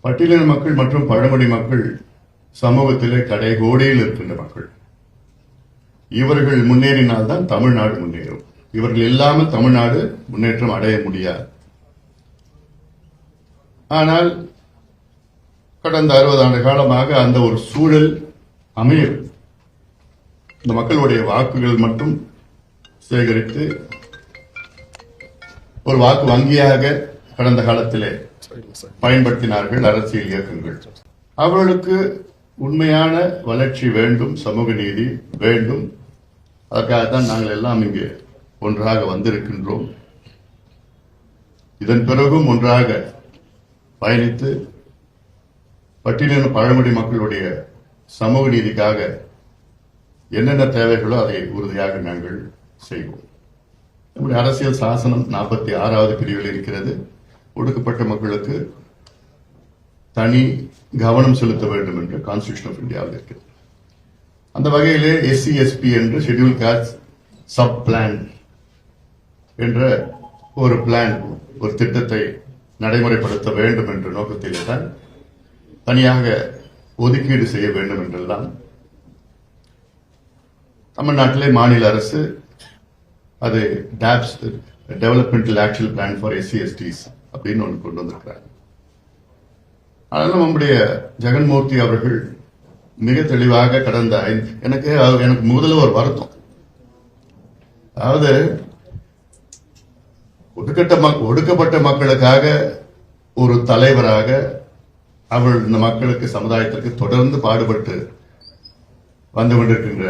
பட்டியலின மக்கள் மற்றும் பழங்குடி மக்கள் சமூகத்திலே கடைகோடியில் இருக்கின்ற மக்கள். இவர்கள் முன்னேறினால்தான் தமிழ்நாடு முன்னேறும். இவர்கள் இல்லாமல் தமிழ்நாடு முன்னேற்றம் அடைய முடியாது. ஆனால் கடந்த 60 ஆண்டு காலமாக அந்த ஒரு சூழல் அமையும். இந்த மக்களுடைய வாக்குகள் மட்டும் சேகரித்து ஒரு வாக்கு வங்கியாக கடந்த காலத்திலே பயன்படுத்தினார்கள் அரசியல் இயக்கங்கள். அவர்களுக்கு உண்மையான வளர்ச்சி வேண்டும், சமூக நீதி வேண்டும். அதற்காகத்தான் நாங்கள் எல்லாம் இங்கே ஒன்றாக வந்திருக்கின்றோம். இதன் பிறகும் ஒன்றாக பயணித்து பட்டியலின பழங்குடி மக்களுடைய சமூக நீதிக்காக என்னென்ன தேவைகளோ அதை உறுதியாக நாங்கள் செய்வோம். நம்முடைய அரசியல் சாசனம் 46வது பிரிவில் இருக்கிறது. ஒடுக்கப்பட்ட மக்களுக்கு தனி கவனம் செலுத்த வேண்டும் என்று கான்ஸ்டிடியூஷன் ஆஃப் இந்தியாவில் இருக்கிறது. அந்த வகையிலே SC/ST என்று ஷெட்யூல் காஸ்ட் சப் பிளான் என்ற ஒரு பிளான், ஒரு திட்டத்தை நடைமுறைப்படுத்த வேண்டும் என்ற நோக்கத்திலே தான் தனியாக ஒதுக்கீடு செய்ய வேண்டும் என்றெல்லாம் தமிழ்நாட்டிலே மாநில அரசு அது tops developmental action plan for SC/STs அப்படின்னு ஒன்று கொண்டு வந்திருக்கிறாங்க. அதனால நம்முடைய ஜெகன்மூர்த்தி அவர்கள் மிக தெளிவாக கடந்த எனக்கு முதல்ல ஒரு வருத்தம், அதாவது ஒடுக்கப்பட்ட மக்களுக்காக ஒரு தலைவராக அவள் இந்த மக்களுக்கு சமுதாயத்திற்கு தொடர்ந்து பாடுபட்டு வந்து கொண்டிருக்கின்ற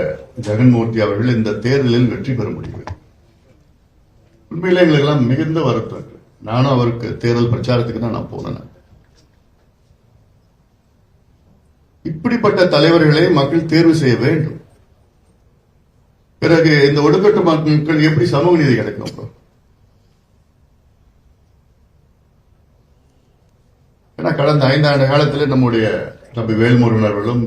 ஜெகன்மூர்த்தி அவர்கள் இந்த தேர்தலில் வெற்றி பெற முடியவில்லை. உண்மையிலே எங்களுக்கு எல்லாம் மிகுந்த வருத்தம். நானும் அவருக்கு தேர்தல் பிரச்சாரத்துக்கு தான் நான் போனேன். இப்படிப்பட்ட தலைவர்களை மக்கள் தேர்வு செய்ய வேண்டும். பிறகு இந்த ஒடுக்கப்பட்ட மக்கள் எப்படி சமூக நீதி கிடைக்கும்? ஏன்னா கடந்த 5 ஆண்டு காலத்தில் நம்முடைய தம்பி வேல்முருகன் அவர்களும்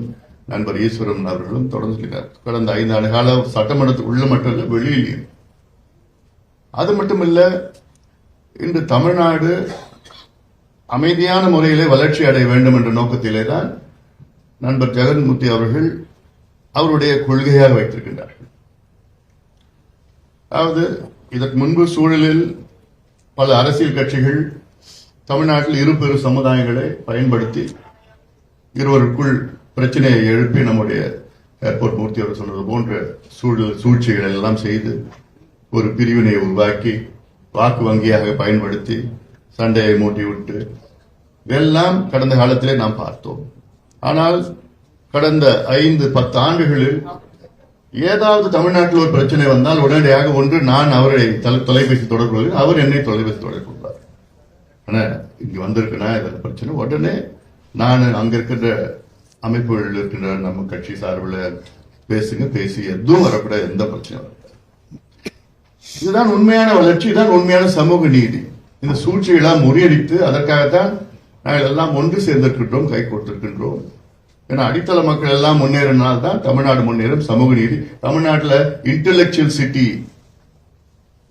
நண்பர் ஈஸ்வரன் அவர்களும் தொடர்ந்து சொல்லினார். கடந்த 5 ஆண்டு காலம் சட்டமன்றத்துக்கு உள்ள மட்டும் இல்லை, வெளியிலேயும். அது மட்டுமல்ல, இன்று தமிழ்நாடு அமைதியான முறையிலே வளர்ச்சி அடைய வேண்டும் என்ற நோக்கத்திலே தான் நண்பர் ஜெகன்மூர்த்தி அவர்கள் அவருடைய கொள்கையாக வைத்திருக்கின்றார்கள். அதாவது இதற்கு முன்பு சூழலில் பல அரசியல் கட்சிகள் தமிழ்நாட்டில் இரு பெரு சமுதாயங்களை பயன்படுத்தி இருவருக்குள் பிரச்சனையை எழுப்பி நம்முடைய ஏர்போர்ட் மூர்த்தி அவர் சொன்னது போன்ற சூழ்ச்சிகள் எல்லாம் செய்து ஒரு பிரிவினை உருவாக்கி வாக்கு வங்கியாக பயன்படுத்தி சண்டையை மூட்டிவிட்டு இதெல்லாம் கடந்த காலத்திலே நாம் பார்த்தோம். ஆனால் கடந்த 5-10 ஆண்டுகளில் ஏதாவது தமிழ்நாட்டில் ஒரு பிரச்சனை வந்தால் உடனடியாக ஒன்று நான் அவரை தொலைபேசி தொடர்பு கொள்கிறேன், அவர் என்னை தொலைபேசி தொடர்பு கொள்வார். ஆனா இங்க வந்திருக்கேன்னா இதில் பிரச்சனை, உடனே நான் அங்க இருக்கின்ற அமைப்புகள் இருக்கின்ற நம்ம கட்சி சார்பில் பேசி எதுவும் வரக்கூடாது, எந்த பிரச்சனையும். இதுதான் உண்மையான வளர்ச்சி, இதுதான் உண்மையான சமூக நீதி. இந்த சூழ்ச்சியெல்லாம் முறியடித்து அதற்காகத்தான் நாங்கள் எல்லாம் ஒன்று சேர்ந்திருக்கின்றோம், கை கொடுத்திருக்கின்றோம். ஏன்னா அடித்தள மக்கள் எல்லாம் முன்னேறினால்தான் தமிழ்நாடு முன்னேறும். சமூக நீதி தமிழ்நாட்டில் intellectual city,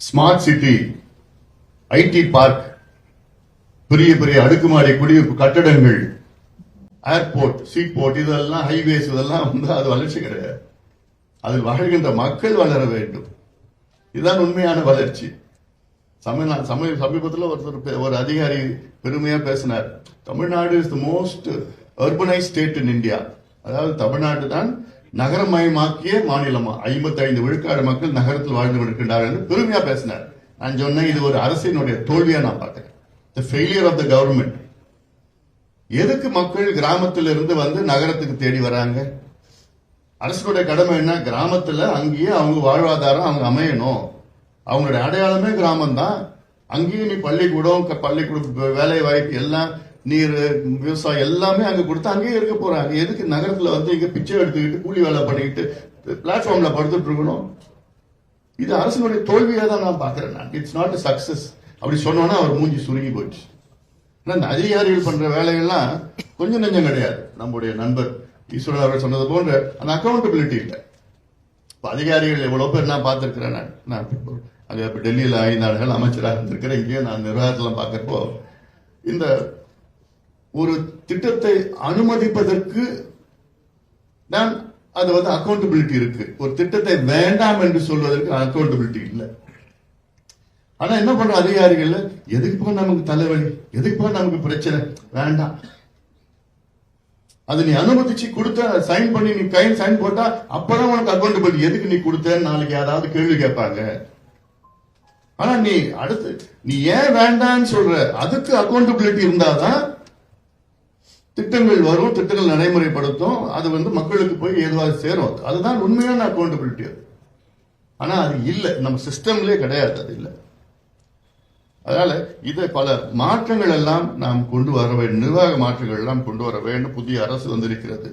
smart city, IT park, பெரிய பெரிய அடுக்குமாடி குடியிருப்பு கட்டடங்கள், ஏர்போர்ட், சீபோர்ட், இதெல்லாம் ஹைவேஸ், இதெல்லாம் அது வளர்ச்சி கிடையாது. அதில் வாழ்கின்ற மக்கள் வளர வேண்டும். இதுதான் உண்மையான வளர்ச்சி. சமீபத்தில் ஒரு அதிகாரி பெருமையா பேசினார், Tamil Nadu is the most urbanised state in India. அதாவது தமிழ்நாடு தான் நகரமயமாக்கிய மாநிலமா, 55 விழுக்காடு மக்கள் நகரத்தில் வாழ்ந்து கொண்டிருக்கின்றார்கள் என்று பெருமையா பேசினார். நான் சொன்னேன், இது ஒரு அரசினுடைய தோல்வியா நான் பார்க்கிறேன். தி ஃபெயிலியர் ஆஃப் த கவர்மெண்ட். எதுக்கு மக்கள் கிராமத்தில் இருந்து வந்து நகரத்துக்கு தேடி வராங்க? அரசுடைய கடமை என்ன? கிராமத்துல அங்கேயே அவங்க வாழ்வாதாரம் அவங்க அமையணும். அவங்களுடைய அடையாளமே கிராமம் தான். அங்கேயும் நீ பள்ளிக்கூடம் வேலை வாய்ப்பு எல்லாம், நீர், விவசாயம் எல்லாமே அங்க கொடுத்து அங்கேயே இருக்க போறாங்க. எதுக்கு நகரத்துல வந்து இங்க பிச்சை எடுத்துக்கிட்டு கூலி வேலை பண்ணிக்கிட்டு பிளாட்ஃபார்ம்ல படுத்துட்டு இருக்கணும்? இது அரசுடைய தோல்வியா தான் நான் பாக்குறேன். It's not a success. அப்படி சொன்னோன்னா அவர் மூஞ்சி சுருங்கி போச்சு. இந்த அதிகாரிகள் பண்ற வேலைகள்லாம் கொஞ்சம் நெஞ்சம் கிடையாது. நம்முடைய நண்பர் ஈஸ்வரன் அவர்கள் சொன்னது போன்ற அந்த அக்கௌண்டபிலிட்டி இல்லை. அதிகாரிகள் எவ்வளவு பேர் நான் பார்த்திருக்கிறேன். நான் அங்க டெல்லியில 5 ஆண்டுகள் அமைச்சராக இருந்திருக்கிறேன். இங்கேயும் நான் நிர்வாகத்தில் பார்க்கிறப்போ இந்த ஒரு திட்டத்தை அனுமதிப்பதற்கு தான் அது வந்து அக்கௌண்டபிலிட்டி இருக்கு. ஒரு திட்டத்தை வேண்டாம் என்று சொல்வதற்கு அக்கௌண்டபிலிட்டி இல்லை. ஆனா என்ன பண்ற அதிகாரிகள், எதுக்கு போக நமக்கு தலைவலி, எதுக்கு போக நமக்கு பிரச்சனை, வேண்டாம், அது நீ அனுமதிச்சு கொடுத்த, சைன் பண்ணி நீ கையில் சைன் போட்டா அப்பதான் உனக்கு அக்கௌண்டபிலிட்டி. எதுக்கு நீ கொடுத்த, நாளைக்கு யாராவது கேள்வி கேட்பாங்க. ஆனா நீ அடுத்து நீ ஏன் வேண்டான்னு சொல்ற, அதுக்கு அக்கௌண்டபிலிட்டி இருந்தாதான் திட்டங்கள் வரும், திட்டங்கள் நடைமுறைப்படுத்தும், அது வந்து மக்களுக்கு போய் ஏதுவாக சேரும். அதுதான் உண்மையான அக்கௌண்டபிலிட்டி. அது ஆனா அது இல்லை, நம்ம சிஸ்டம்லயே கிடையாது, அது இல்லை. அதனால இதை பல மாற்றங்கள் எல்லாம் நாம் கொண்டு வர வேண்டும், நிர்வாக மாற்றங்கள் எல்லாம் கொண்டு வர வேண்டும். புதிய அரசு வந்திருக்கிறது,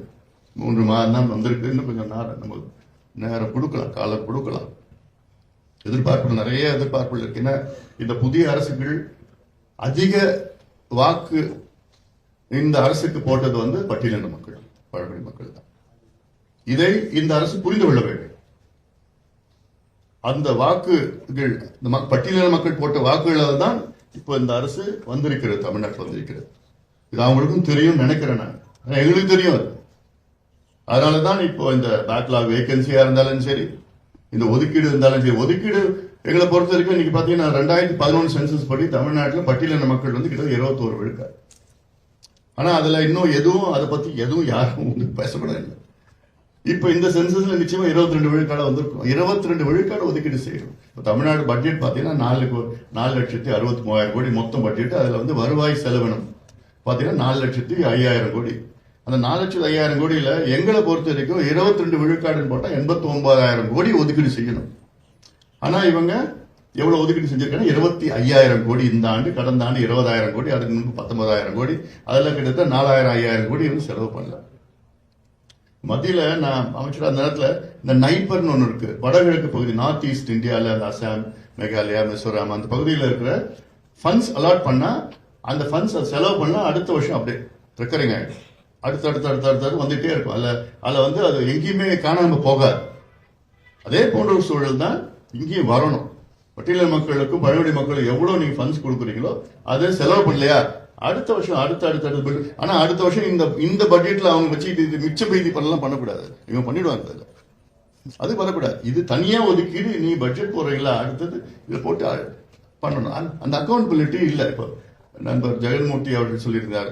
3 மாதம் தான் வந்திருக்கு. இன்னும் கொஞ்சம் நம்ம நேரம் கொடுக்கலாம், காலம் கொடுக்கலாம். எதிர்பார்ப்பு, நிறைய எதிர்பார்ப்புகள் இருக்கு. ஏன்னா இந்த புதிய அரசுகள் அதிக வாக்கு இந்த அரசுக்கு போட்டது வந்து பட்டியலின மக்கள், பழங்குடி மக்கள் தான். இதை இந்த அரசு புரிந்து கொள்ள வேண்டும். அந்த வாக்குகள், பட்டியலின மக்கள் போட்ட வாக்குகளால் தான் இப்போ இந்த அரசு வந்திருக்கிறது, தமிழ்நாட்டில் வந்திருக்கிறது. இது அவங்களுக்கும் தெரியும் நினைக்கிறேன் நான், எங்களுக்கு தெரியும் அது. அதனாலதான் இப்போ இந்த பேக்லாக் வேகன்சியா இருந்தாலும் சரி, இந்த ஒதுக்கீடு இருந்தாலும் சரி, ஒதுக்கீடு எங்களை பொறுத்த வரைக்கும் இன்னைக்கு பாத்தீங்கன்னா 2011 சென்சஸ் படி தமிழ்நாட்டில் பட்டியலின மக்கள் வந்து கிட்ட 21 விழுக்காடு. ஆனா அதுல இன்னும் எதுவும் அதை பத்தி எதுவும் யாரும் பேசப்படவில்லை. இப்ப இந்த சென்சஸ்ல நிச்சயமா 22 விழுக்காடு வந்திருக்கும். 22 விழுக்காடு ஒதுக்கீடு செய்யணும். இப்ப தமிழ்நாடு பட்ஜெட் பாத்தீங்கன்னா 4,63,000 கோடி மொத்தம் பட்ஜெட். அதுல வந்து வருவாய் செலவினம் பாத்தீங்கன்னா 4,05,000 கோடி. அந்த 4,05,000 கோடியில எங்களை பொறுத்த வரைக்கும் 22 விழுக்காடுன்னு போட்டா 89,000 கோடி ஒதுக்கீடு செய்யணும். ஆனா இவங்க எவ்வளவு ஒதுக்கீடு செஞ்சிருக்காங்க, 25,000 கோடி இந்த ஆண்டு, கடந்த ஆண்டு 20,000 கோடி, அதுக்கு முன்பு 19,000 கோடி, அதுல கிட்டத்தட்ட 4,000-5,000 கோடி வந்து செலவு பண்ணல. மத்தியில நான் அமைச்சர் அந்த நேரத்துல இந்த நைப்பர்னு ஒண்ணு இருக்கு, வடகிழக்கு பகுதி, நார்த் ஈஸ்ட் இந்தியால, அசாம், மேகாலயா, மிசோராம், அந்த பகுதியில் இருக்கிற ஃபண்ட்ஸ் அலாட் பண்ணா, அந்த ஃபண்ட்ஸ் செலவு பண்ணா அடுத்த வருஷம் அப்படியே ரெக்கரிங் ஆயிடும். அடுத்தடுத்து வந்துட்டே இருக்கும். அதுல வந்து அது எங்கேயுமே காணாம போகாது. அதே போன்ற ஒரு சூழல் தான் இங்கேயும் வரணும். பட்டியலின மக்களுக்கும் பழங்குடி மக்களுக்கும் எவ்வளவு நீங்க ஃபண்ட்ஸ் கொடுக்குறீங்களோ அதை செலவு பண்ணலையா, அடுத்த வருஷம் அடுத்த ஆனா அடுத்த வருஷம் இந்த பட்ஜெட்ல அவங்க வச்சு இது மிச்ச பீதி பண்ணலாம் பண்ணக்கூடாது. இவங்க பண்ணிடுவாங்க, அது பண்ணக்கூடாது. இது தனியா ஒதுக்கீடு, நீ பட்ஜெட் போடுறீங்களா, அடுத்தது இதை போட்டு பண்ணணும். அந்த அக்கௌண்டபிலிட்டி இல்லை. இப்போ நண்பர் ஜெகன்மூர்த்தி அவர்கள் சொல்லியிருந்தார்,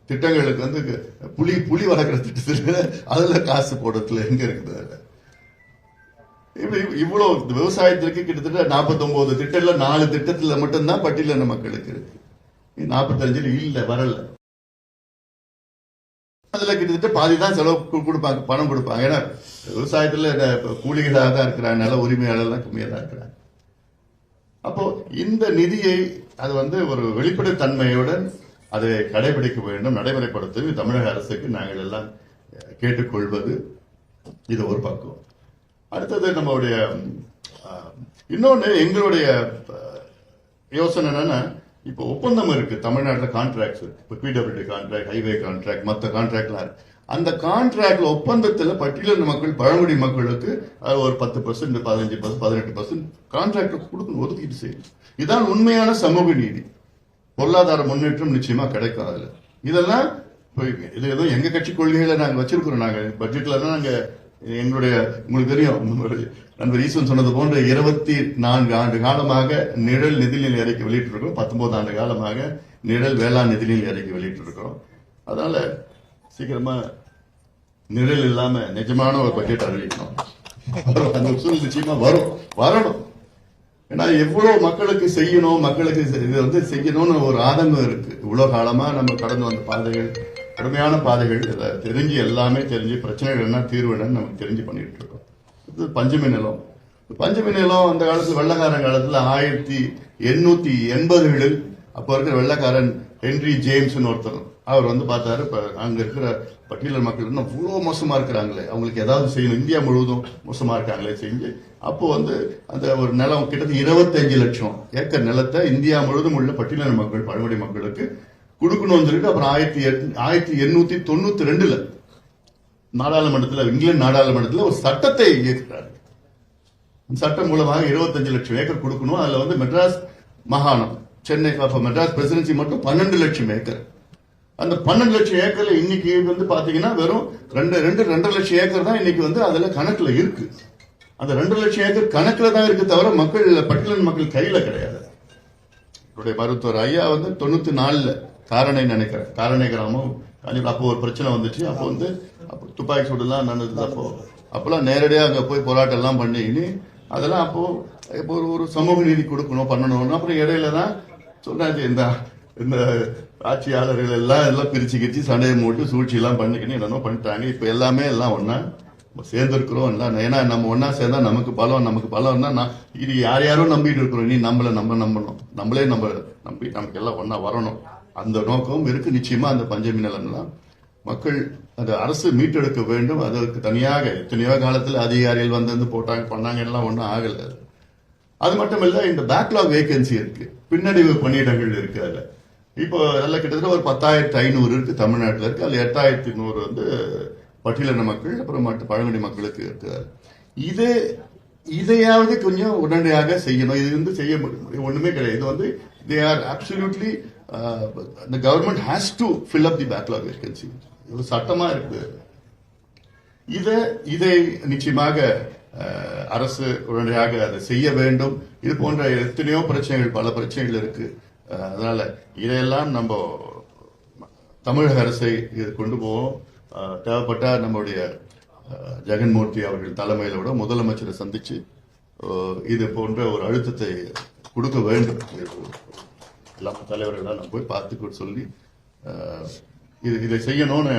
திட்டங்களுக்கு வந்து புலி வளர்க்குற திட்டத்தில் அதுல காசு போடுறதுல எங்க இருக்குது. இவ்வளவு விவசாயத்திற்கு கிட்டத்தட்ட 49 திட்டத்துல 4 திட்டத்துல மட்டும்தான் பட்டியலின மக்களுக்கு இருக்கு, 45 இல்ல, வரல. அதுல கிட்டத்தட்ட பாதிதான் செலவு கொடுப்பாங்க, பணம் கொடுப்பாங்க. ஏன்னா விவசாயத்துல கூலிகளாக தான் இருக்கிறாங்க, நில உரிமையாளர்லாம் கம்மியா தான் இருக்கிறாங்க. அப்போ இந்த நிதியை அது வந்து ஒரு வெளிப்படைத்தன்மையுடன் அதை கடைபிடிக்க வேண்டும், நடைமுறைப்படுத்த தமிழக அரசுக்கு நாங்கள் எல்லாம் கேட்டுக்கொள்வது. இது ஒரு பக்கம். அடுத்தது நம்மளுடைய இன்னொன்னு எங்களுடைய யோசனை என்னன்னா, இப்போ ஒப்பந்தம் இருக்கு தமிழ்நாட்டில், கான்ட்ராக்ட்ஸ் இருக்கு. இப்போ பிடபிள்யூடி கான்ட்ராக்ட், ஹைவே கான்ட்ராக்ட், மற்ற கான்ட்ராக்ட்லாம் இருக்கு. அந்த கான்ட்ராக்ட்ல ஒப்பந்தத்தில் பட்டியலின மக்கள், பழங்குடி மக்களுக்கு ஒரு 10%, 15%, 18% கான்ட்ராக்ட் கொடுக்கணும், ஒதுக்கீடு செய்யணும். இதுதான் உண்மையான சமூக நீதி. பொருளாதார முன்னேற்றம் நிச்சயமா கிடைக்கும் அதுல. இதெல்லாம் இது ஏதோ எங்க கட்சி கொள்கைகளை நாங்க வச்சிருக்கிறோம். நாங்க பட்ஜெட்ல நாங்க எங்களுடைய, உங்களுக்கு தெரியும், நண்பர் ஈஸ்வரன் சொன்னது போன்ற 24 ஆண்டு காலமாக நிழல் நிதிநிலை அறிக்கை வெளியிட்டு இருக்கோம். 19 ஆண்டு காலமாக நிழல் வேளாண் நிதிநிலை அறிக்கை வெளியிட்டு இருக்கிறோம். அதனால சீக்கிரமா நிழல் இல்லாம நிஜமான ஒரு பட்ஜெட் அறிவிக்கணும். அந்த சூழல் நிச்சயமா வரணும். ஏன்னா எவ்வளவு மக்களுக்கு செய்யணும், மக்களுக்கு இது வந்து செய்யணும்னு ஒரு ஆதங்கம் இருக்கு. இவ்வளவு காலமா நம்ம கடந்து வந்த பாதைகள், கடுமையான பாதைகள், தெரிஞ்சு எல்லாமே தெரிஞ்சு பிரச்சனைகள் என்ன, தீர்வு என்னன்னு நமக்கு தெரிஞ்சு பண்ணிட்டு இருக்கோம். இது பஞ்சமி நிலம். பஞ்சமி நிலம் அந்த காலத்துல, வெள்ளக்காரன் காலத்துல 1880களில் அப்ப இருக்கிற வெள்ளக்காரன் ஹென்ரி ஜேம்ஸ் ஒருத்தர், அவர் வந்து பார்த்தாரு, அங்க இருக்கிற பட்டியலின மக்கள் இன்னும் இவ்வளவு மோசமா இருக்கிறாங்களே, அவங்களுக்கு ஏதாவது செய்யணும், இந்தியா முழுவதும் மோசமா இருக்காங்களே செஞ்சு, அப்போ வந்து அந்த ஒரு நிலம் கிட்டத்தட்ட 25 லட்சம் ஏக்கர் நிலத்தை இந்தியா முழுவதும் உள்ள பட்டியலின மக்கள், பழங்குடி மக்களுக்கு கொடுக்கணும்னு சொல்லிட்டு அப்புறம் 1892 நாடாளுமன்றத்தில், இங்கிலாந்து நாடாளுமன்றத்தில் ஒரு சட்டத்தை இயக்குறாரு. சட்டம் மூலமாக 25 லட்சம் ஏக்கர் கொடுக்கணும். அதுல வந்து மெட்ராஸ் மாகாணம் சென்னை மெட்ராஸ் பிரசிடென்சி மட்டும் 12 லட்சம் ஏக்கர். அந்த 12 லட்சம் ஏக்கர்ல இன்னைக்கு வந்து பாத்தீங்கன்னா வெறும் 2.5 லட்சம் ஏக்கர் தான் இன்னைக்கு வந்து அதுல கணக்குல இருக்கு. அந்த 2 லட்சம் ஏக்கர் கணக்குல தான் இருக்கு தவிர மக்கள் பட்டியலின் மக்கள் கையில கிடையாது. என்னுடைய மருத்துவர் ஐயா வந்து 94 காரணை நினைக்கிறேன், காரணை கிராமம் அப்போ ஒரு பிரச்சனை வந்துச்சு. அப்போ வந்து துப்பாக்கி சூடுலாம் நடந்தது. அப்பெல்லாம் நேரடியாக அங்க போய் போராட்டம் எல்லாம் பண்ணி அதெல்லாம் அப்போ இப்போ ஒரு சமூக நீதி கொடுக்கணும் பண்ணணும். அப்புறம் இடையில தான் சொன்னாச்சு இந்த ஆட்சியாளர்கள் எல்லாம் பிரிச்சு சண்டையை மூட்டு சூழ்ச்சி எல்லாம் பண்ணிக்கணும் என்னென்ன பண்ணிட்டாங்க. இப்ப எல்லாமே எல்லாம் ஒன்னா சேர்ந்திருக்கிறோம். ஏன்னா நம்ம ஒன்னா சேர்ந்தா நமக்கு பலம்னா இது யாரும் நம்பிட்டு இருக்கிறோம். நீ நம்பணும், நம்மளே நம்பி நமக்கு எல்லாம் ஒன்னா வரணும். அந்த நோக்கம் இருக்கு. நிச்சயமா அந்த பஞ்சமி நிலம்லாம் மக்கள் அந்த அரசு மீட்டெடுக்க வேண்டும். அதற்கு தனியாக எத்தனையோ காலத்தில் அதிகாரிகள் வந்து போட்டாங்க பண்ணாங்க, எல்லாம் ஒன்றும் ஆகல. அது மட்டும் இல்ல, இந்த பேக்லாக் வேகன்சி இருக்கு, பின்னடைவு பணியிடங்கள் இருக்கு. அதுல இப்போ அதில் கிட்டத்தட்ட ஒரு 10,500 இருக்கு தமிழ்நாட்டில் இருக்கு. அதுல 8,100 வந்து பட்டியலின மக்கள், அப்புறம் பழங்குடி மக்களுக்கு இருக்கு. இதையாவது கொஞ்சம் உடனடியாக செய்யணும். இது வந்து செய்ய ஒண்ணுமே கிடையாது. இது வந்து they are absolutely the government has to fill up the backlog vacancy. இது சட்டமா இருக்கு. இதை நிச்சயமாக அரசு உடனடியாக அதை செய்ய வேண்டும். இது போன்ற எத்தனையோ பிரச்சனைகள், பல பிரச்சனைகள் இருக்கு. அதனால இதையெல்லாம் நம்ம தமிழக அரசை இது கொண்டு போவோம். தேவைப்பட்ட நம்முடைய ஜெகன்மூர்த்தி அவர்கள் தலைமையில விட முதலமைச்சரை சந்திச்சு இது போன்ற ஒரு அழுத்தத்தை கொடுக்க வேண்டும். எல்லா தலைவர்களாக நம்ம போய் பார்த்து சொல்லி இதை செய்யணும்னு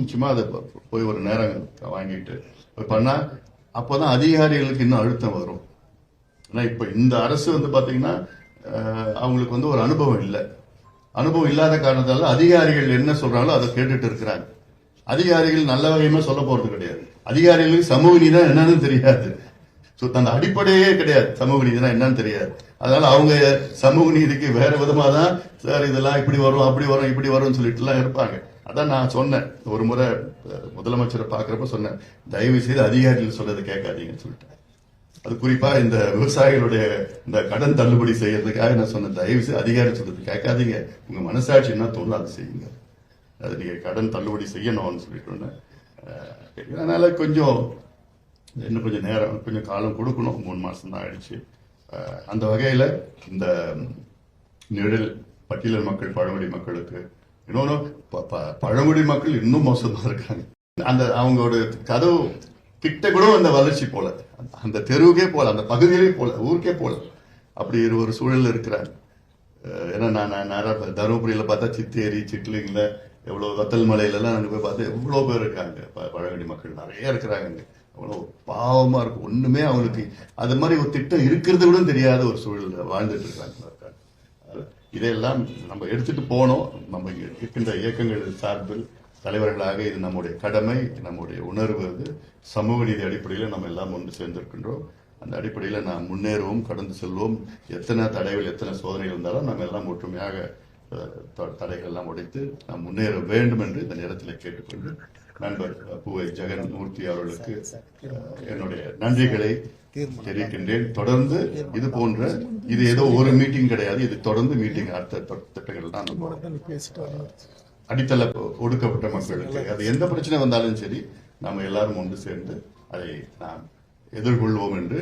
நிச்சயமா அதை போய் ஒரு நேரம் வாங்கிட்டு பண்ணா அப்போதான் அதிகாரிகளுக்கு இன்னும் அழுத்தம் வரும். ஏன்னா இப்ப இந்த அரசு வந்து பாத்தீங்கன்னா அவங்களுக்கு வந்து ஒரு அனுபவம் இல்லை. அனுபவம் இல்லாத காரணத்தால அதிகாரிகள் என்ன சொல்றாங்களோ அதை கேட்டுட்டு இருக்கிறாங்க. அதிகாரிகள் நல்ல வகையுமே சொல்ல போறது கிடையாது. அதிகாரிகளுக்கு சமூக நீதி என்னன்னு தெரியாது. அந்த அடிப்படையே கிடையாது. சமூக நீதினா என்னன்னு தெரியாது. அதனால அவங்க சமூக நீதிக்கு வேற விதமா தான் சார் இதெல்லாம் இப்படி வரும் அப்படி வரும் இப்படி வரும்னு சொல்லிட்டு எல்லாம் இருப்பாங்க. அதான் நான் சொன்னேன், ஒரு முறை முதலமைச்சரை பாக்குறப்ப சொன்னேன், தயவு செய்து அதிகாரிகள் சொல்றதை கேட்காதீங்கன்னு சொல்லிட்டேன். அது குறிப்பா இந்த விவசாயிகளுடைய இந்த கடன் தள்ளுபடி செய்யறதுக்காக நான் சொன்னேன், தயவு செய்து அதிகாரி சொல்றது கேட்காதீங்க, உங்க மனசாட்சி என்ன தோணும் அதை செய்யுங்க, அது நீங்க கடன் தள்ளுபடி செய்யணும்னு சொல்லிட்டு. அதனால இன்னும் கொஞ்சம் நேரம், கொஞ்சம் காலம் கொடுக்கணும். 3 மாசம் தான் ஆயிடுச்சு. அந்த வகையில இந்த நிழல் பட்டியல் மக்கள், பழங்குடி மக்களுக்கு இன்னொன்னு பழங்குடி மக்கள் இன்னும் மோசமா இருக்காங்க. அந்த அவங்களோட கதவு கிட்ட கூட அந்த வளர்ச்சி போல, அந்த தெருவுக்கே போல, அந்த பகுதியிலே போல, ஊருக்கே போல, அப்படி ஒரு சூழல் இருக்கிறாங்க. ஏன்னா நான் தருமபுரியில பார்த்தா சித்தேரி, சிட்லிங்ல, எவ்வளவு வத்தல் மலையில எல்லாம் நாங்க போய் பார்த்தா எவ்வளவு பேர் இருக்காங்க. பழங்குடி மக்கள் நிறைய இருக்கிறாங்க. அவ்வளவு பாவமா இருக்கும். ஒண்ணுமே அவங்களுக்கு அது மாதிரி ஒரு திட்டம் இருக்கிறது கூட தெரியாத ஒரு சூழல் வாழ்ந்துட்டு இருக்காங்க. இதையெல்லாம் நம்ம எடுத்துட்டு போனோம். நம்ம இருக்கின்ற இயக்கங்கள் சார்பில் தலைவர்களாக இது நம்முடைய கடமை, நம்முடைய உணர்வு. அது சமூக நீதி அடிப்படையில் நம்ம எல்லாம் ஒன்று சேர்ந்திருக்கின்றோம். அந்த அடிப்படையில் நாம் முன்னேறுவோம், கடந்து செல்வோம். எத்தனை தடைகள், எத்தனை சோதனைகள் இருந்தாலும் நம்ம எல்லாம் ஒற்றுமையாக தடைகள் எல்லாம் உடைத்து நாம் முன்னேற வேண்டும் என்று இந்த நேரத்தில் கேட்டுக்கொண்டு நண்பர் பூவை ஜெகன்மூர்த்தி அவர்களுக்கு என்னுடைய நன்றிகளை தெரிவிக்கின்றேன். தொடர்ந்து இது போன்ற, இது ஏதோ ஒரு மீட்டிங் கிடையாது, இது தொடர்ந்து மீட்டிங், அடுத்த திட்டங்கள் தான் அடித்தள ஒடுக்கப்பட்ட மக்களுக்கு அது எந்த பிரச்சனை வந்தாலும் சரி, நாம எல்லாரும் ஒன்று சேர்ந்து அதை நாம் எதிர்கொள்வோம் என்று